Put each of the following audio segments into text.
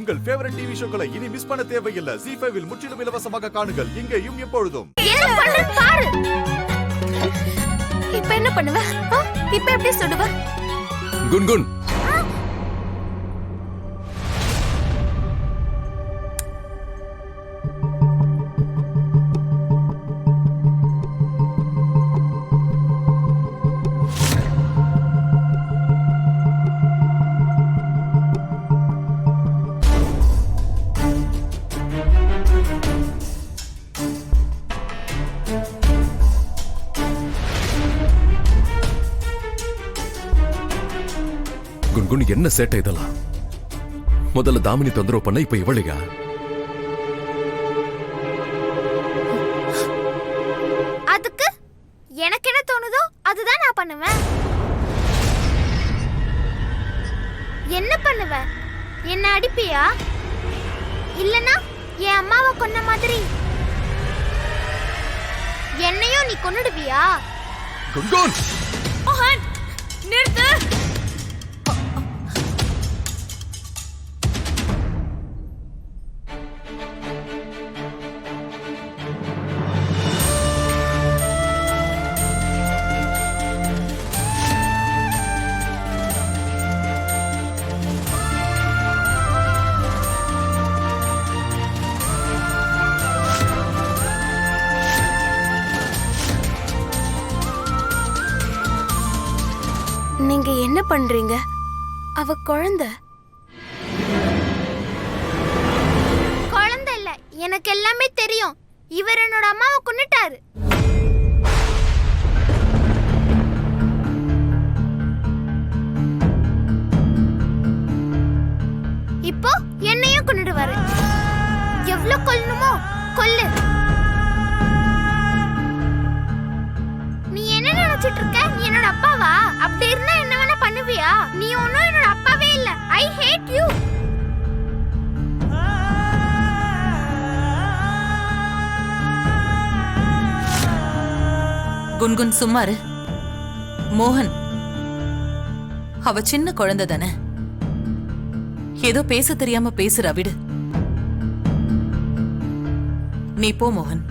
உங்கள் favourite TV ஷோக்களை இனி miss பண்ண தேவையில்லை. ZEE5 இல் முற்றிலும் இலவசமாக காணுங்கள். இங்கேயும் எப்பொழுதும். பாரு. இப்ப என்ன பண்ணுவ? இப்ப எப்படி சுடுவ? குன்குன், குன்குன், என்ன சேட்டை இதெல்லாம்? முதல்ல தாமினி தொந்தரவு பண்ண, இப்ப இவளையா? அதுக்கு எனக்கு என்ன தோணுதோ அதுதான் நான் பண்ணுவேன். என்ன பண்ணுவ? என்ன அடிப்பியா? இல்லனா என் அம்மாவை கொன்ன மாதிரி என்னையும் நீ கொன்னுடுவியா? குன்குன், மோகன், நிறுத்து. நீங்க என்ன பண்றீங்க? அவ குழந்தை இல்ல, எனக்கு எல்லாமே தெரியும். இவர் என்னோட அம்மாவை கொன்னுட்டாரு. இப்போ என்னையும் கொன்னுடுவாரு. எவ்வளவு கொல்லணுமோ கொல்லு. நீ என்ன நினைச்சிட்டு இருக்க? நீ என்னோட அப்பாவா? அப்படி இருந்தா என்ன வேணா பண்ணுவியா? நீ ஒன்னும் என்னோட அப்பாவே இல்ல. ஐ ஹேட் யூ. குன்குன், சும்மாரு. மோகன், அவ சின்ன குழந்தை தானே, ஏதோ பேச தெரியாம பேசுறா, விடு. நீ போ மோகன்.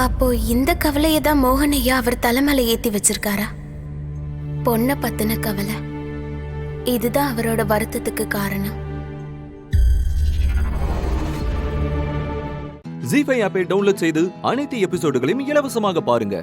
அப்போ இந்த கவலையை தான் மோகனையா அவர் தலைமையில ஏத்தி வச்சிருக்காரா? பொண்ணை பத்தின கவலை. இதுதான் அவரோட வருத்தத்துக்கு காரணம். ZEE5 ஆப்பை டவுன்லோட் செய்து அனைத்து எபிசோடுகளையும் இலவசமாக பாருங்க.